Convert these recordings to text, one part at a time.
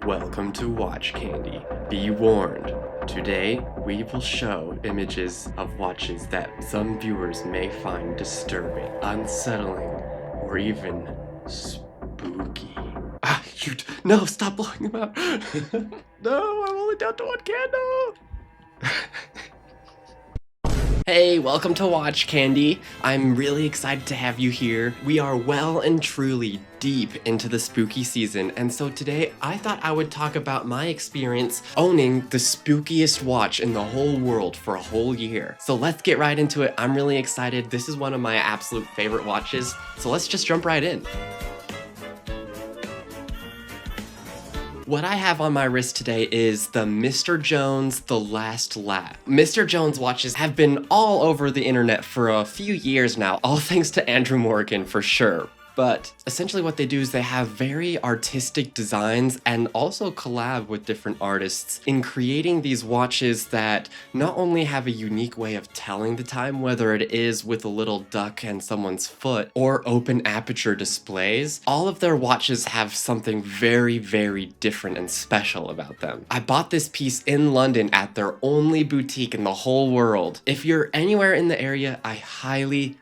Welcome to Watch Candy. Be warned, today we will show images of watches that some viewers may find disturbing, unsettling, or even spooky. Shoot! No, stop blowing them out! No, I'm only down to one candle! Hey, welcome to Watch Candy. I'm really excited to have you here. We are well and truly deep into the spooky season, and so today I thought I would talk about my experience owning the spookiest watch in the whole world for a whole year. So let's get right into it. I'm really excited. This is one of my absolute favorite watches, so let's just jump right in. What I have on my wrist today is the Mr. Jones The Last Lap. Mr. Jones watches have been all over the internet for a few years now, all thanks to Andrew Morgan for sure. But essentially what they do is they have very artistic designs and also collab with different artists in creating these watches that not only have a unique way of telling the time, whether it is with a little duck and someone's foot or open aperture displays, all of their watches have something very, very different and special about them. I bought this piece in London at their only boutique in the whole world. If you're anywhere in the area, I highly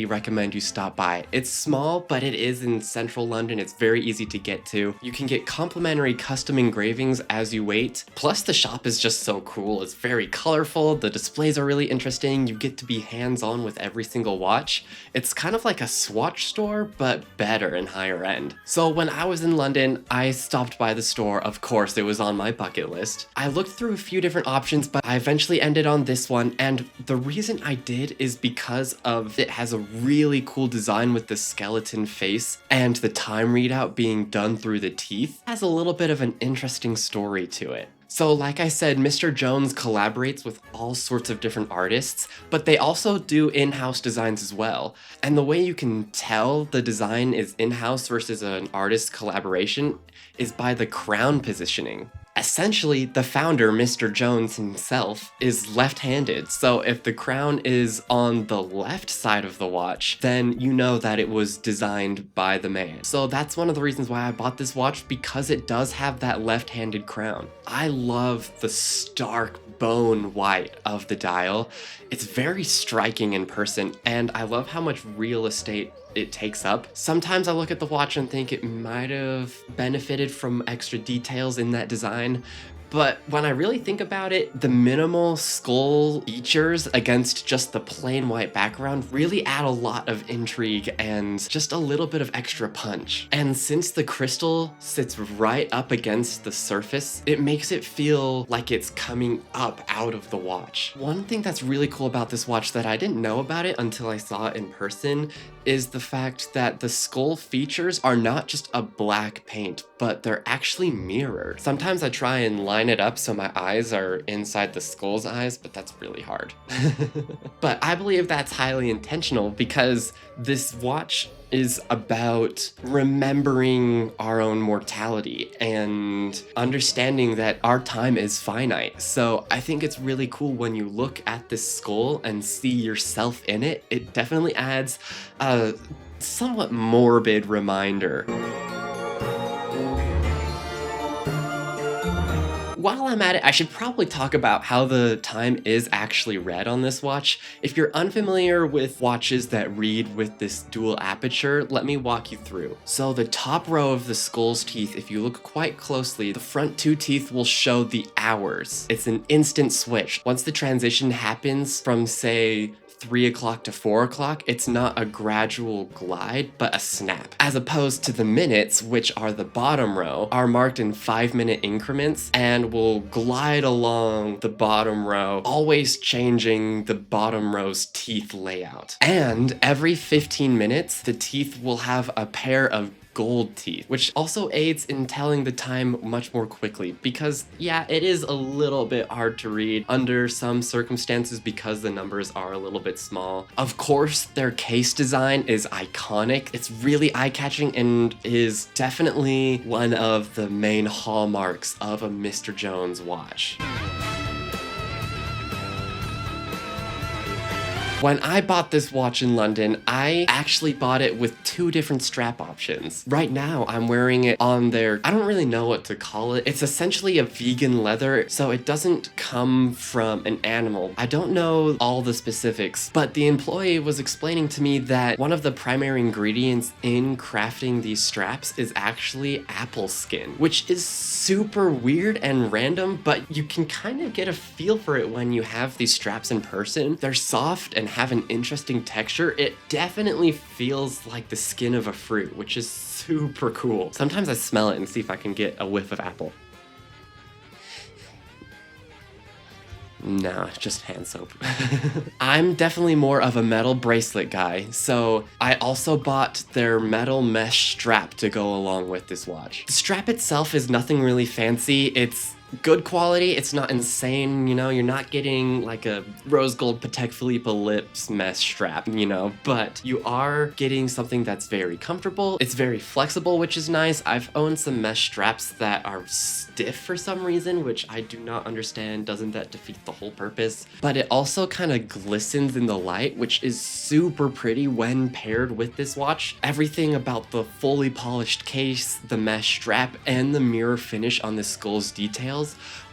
recommend you stop by. It's small, but it is in central London. It's very easy to get to. You can get complimentary custom engravings as you wait. Plus the shop is just so cool. It's very colorful. The displays are really interesting. You get to be hands-on with every single watch. It's kind of like a swatch store, but better and higher end. So when I was in London, I stopped by the store. Of course, it was on my bucket list. I looked through a few different options, but I eventually ended on this one. And the reason I did is because of it has a really cool design with the skeleton face and the time readout being done through the teeth. It has a little bit of an interesting story to it. So like I said, Mr. Jones collaborates with all sorts of different artists, but they also do in-house designs as well. And the way you can tell the design is in-house versus an artist collaboration is by the crown positioning. Essentially, the founder, Mr. Jones himself, is left-handed, so if the crown is on the left side of the watch, then you know that it was designed by the man. So that's one of the reasons why I bought this watch, because it does have that left-handed crown. I love the stark bone white of the dial. It's very striking in person, and I love how much real estate it takes up. Sometimes I look at the watch and think it might have benefited from extra details in that design, but when I really think about it, the minimal skull features against just the plain white background really add a lot of intrigue and just a little bit of extra punch. And since the crystal sits right up against the surface, it makes it feel like it's coming up out of the watch. One thing that's really cool about this watch that I didn't know about it until I saw it in person is the fact that the skull features are not just a black paint, but they're actually mirrored. Sometimes I try and line it up so my eyes are inside the skull's eyes, but that's really hard. But I believe that's highly intentional because this watch is about remembering our own mortality and understanding that our time is finite. So I think it's really cool when you look at this skull and see yourself in it. It definitely adds a somewhat morbid reminder. While I'm at it, I should probably talk about how the time is actually read on this watch. If you're unfamiliar with watches that read with this dual aperture, let me walk you through. So the top row of the skull's teeth, if you look quite closely, the front two teeth will show the hours. It's an instant switch. Once the transition happens from, say, 3 o'clock to 4 o'clock, it's not a gradual glide, but a snap. As opposed to the minutes, which are the bottom row, are marked in 5-minute increments and will glide along the bottom row, always changing the bottom row's teeth layout. And every 15 minutes, the teeth will have a pair of gold teeth, which also aids in telling the time much more quickly because, yeah, it is a little bit hard to read under some circumstances because the numbers are a little bit small. Of course, their case design is iconic. It's really eye-catching and is definitely one of the main hallmarks of a Mr. Jones watch. When I bought this watch in London, I actually bought it with 2 different strap options. Right now, I'm wearing it on their, I don't really know what to call it. It's essentially a vegan leather, so it doesn't come from an animal. I don't know all the specifics, but the employee was explaining to me that one of the primary ingredients in crafting these straps is actually apple skin, which is super weird and random, but you can kind of get a feel for it when you have these straps in person. They're soft and have an interesting texture. It definitely feels like the skin of a fruit, which is super cool. Sometimes I smell it and see if I can get a whiff of apple. No, just hand soap. I'm definitely more of a metal bracelet guy, so I also bought their metal mesh strap to go along with this watch. The strap itself is nothing really fancy. It's good quality. It's not insane, you know, you're not getting like a rose gold Patek Philippe lips mesh strap, you know, but you are getting something that's very comfortable. It's very flexible, which is nice. I've owned some mesh straps that are stiff for some reason, which I do not understand. Doesn't that defeat the whole purpose? But it also kind of glistens in the light, which is super pretty when paired with this watch. Everything about the fully polished case, the mesh strap, and the mirror finish on the skull's details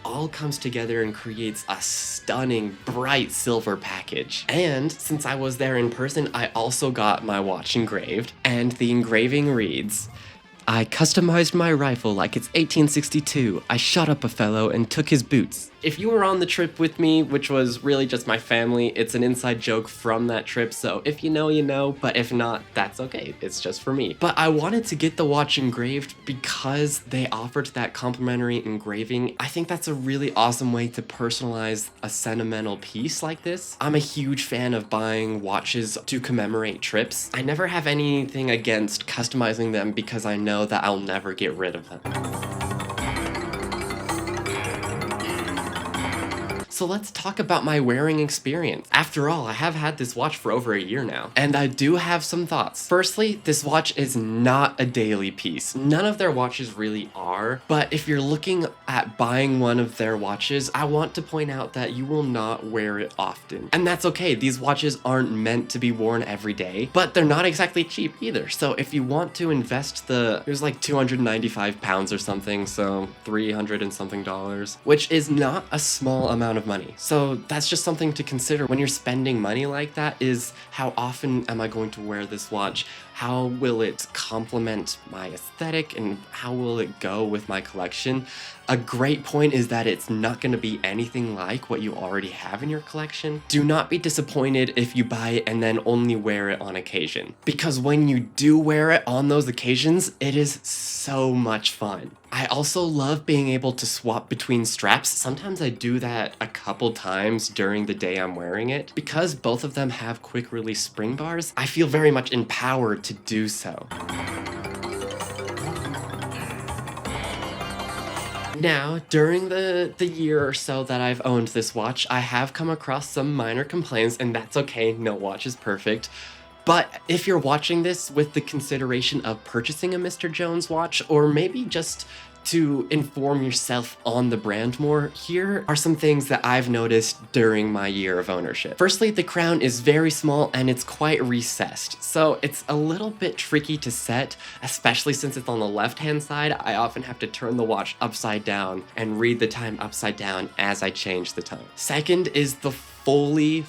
all comes together and creates a stunning, bright silver package. And since I was there in person, I also got my watch engraved, and the engraving reads, "I customized my rifle like it's 1862. I shot up a fellow and took his boots." If you were on the trip with me, which was really just my family, it's an inside joke from that trip, so if you know, you know, but if not, that's okay. It's just for me. But I wanted to get the watch engraved because they offered that complimentary engraving. I think that's a really awesome way to personalize a sentimental piece like this. I'm a huge fan of buying watches to commemorate trips. I never have anything against customizing them because I know that I'll never get rid of them. So let's talk about my wearing experience. After all, I have had this watch for over a year now, and I do have some thoughts. Firstly, this watch is not a daily piece. None of their watches really are, but if you're looking at buying one of their watches, I want to point out that you will not wear it often. And that's okay, these watches aren't meant to be worn every day, but they're not exactly cheap either. So if you want to invest there's like 295 pounds or something, so 300 and something dollars, which is not a small amount of money. So that's just something to consider when you're spending money like that, is how often am I going to wear this watch? How will it complement my aesthetic and how will it go with my collection? A great point is that it's not going to be anything like what you already have in your collection. Do not be disappointed if you buy it and then only wear it on occasion, because when you do wear it on those occasions, it is so much fun. I also love being able to swap between straps. Sometimes I do that a couple times during the day I'm wearing it. Because both of them have quick release spring bars, I feel very much empowered to do so. Now, during the year or so that I've owned this watch, I have come across some minor complaints, and that's okay, no watch is perfect. But if you're watching this with the consideration of purchasing a Mr. Jones watch, or maybe just to inform yourself on the brand more, here are some things that I've noticed during my year of ownership. Firstly, the crown is very small and it's quite recessed, so it's a little bit tricky to set, especially since it's on the left-hand side. I often have to turn the watch upside down and read the time upside down as I change the time. Second is the fully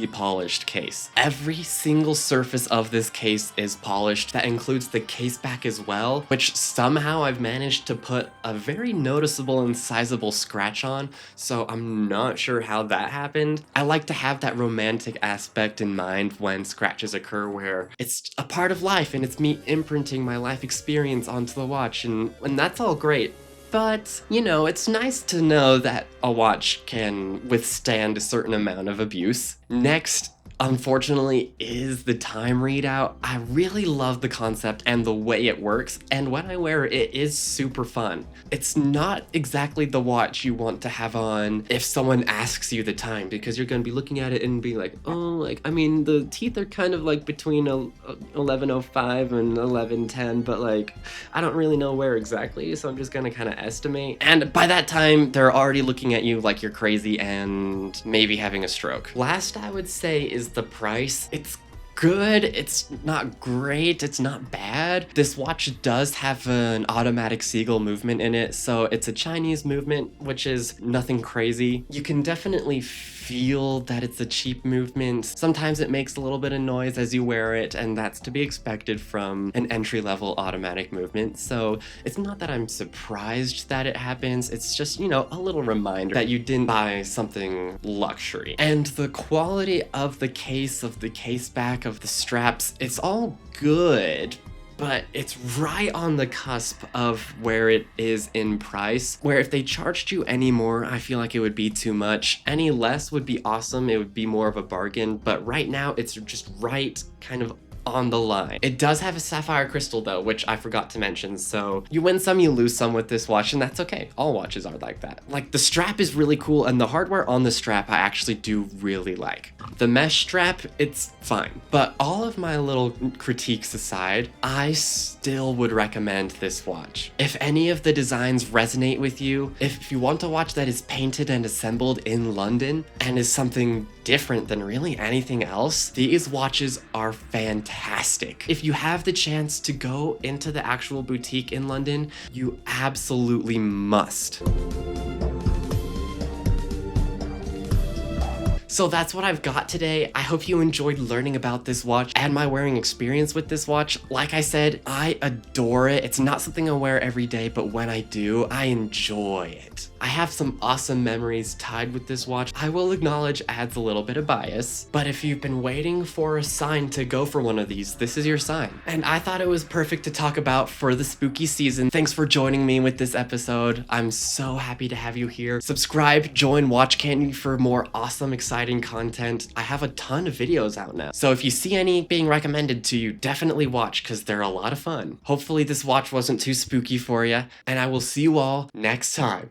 polished case. Every single surface of this case is polished. That includes the case back as well, which somehow I've managed to put a very noticeable and sizable scratch on, so I'm not sure how that happened. I like to have that romantic aspect in mind when scratches occur, where it's a part of life and it's me imprinting my life experience onto the watch, and that's all great. But, you know, it's nice to know that a watch can withstand a certain amount of abuse. Next, unfortunately, is the time readout. I really love the concept and the way it works, and when I wear it, it is super fun. It's not exactly the watch you want to have on if someone asks you the time, because you're going to be looking at it and be like, oh, like, I mean, the teeth are kind of like between 11:05 and 11:10, but like, I don't really know where exactly, so I'm just going to kind of estimate. And by that time, they're already looking at you like you're crazy and maybe having a stroke. Last, I would say, is the price, it's good, it's not great, it's not bad. This watch does have an automatic seagull movement in it, so it's a Chinese movement, which is nothing crazy. You can definitely feel that it's a cheap movement. Sometimes it makes a little bit of noise as you wear it, and that's to be expected from an entry-level automatic movement. So it's not that I'm surprised that it happens, it's just, you know, a little reminder that you didn't buy something luxury. And the quality of the case back, of the straps, it's all good, but it's right on the cusp of where it is in price, where if they charged you any more, I feel like it would be too much. Any less would be awesome, it would be more of a bargain, but right now it's just right kind of on the line. It does have a sapphire crystal though, which I forgot to mention, so you win some, you lose some with this watch, and that's okay. All watches are like that. Like, the strap is really cool, and the hardware on the strap I actually do really like. The mesh strap, it's fine. But all of my little critiques aside, I still would recommend this watch. If any of the designs resonate with you, if you want a watch that is painted and assembled in London and is something different than really anything else, these watches are fantastic. If you have the chance to go into the actual boutique in London, you absolutely must. So that's what I've got today. I hope you enjoyed learning about this watch and my wearing experience with this watch. Like I said, I adore it. It's not something I wear every day, but when I do, I enjoy it. I have some awesome memories tied with this watch. I will acknowledge adds a little bit of bias, but if you've been waiting for a sign to go for one of these, this is your sign. And I thought it was perfect to talk about for the spooky season. Thanks for joining me with this episode. I'm so happy to have you here. Subscribe, join Watch Candy for more awesome, exciting content. I have a ton of videos out now, so if you see any being recommended to you, definitely watch because they're a lot of fun. Hopefully this watch wasn't too spooky for you, and I will see you all next time.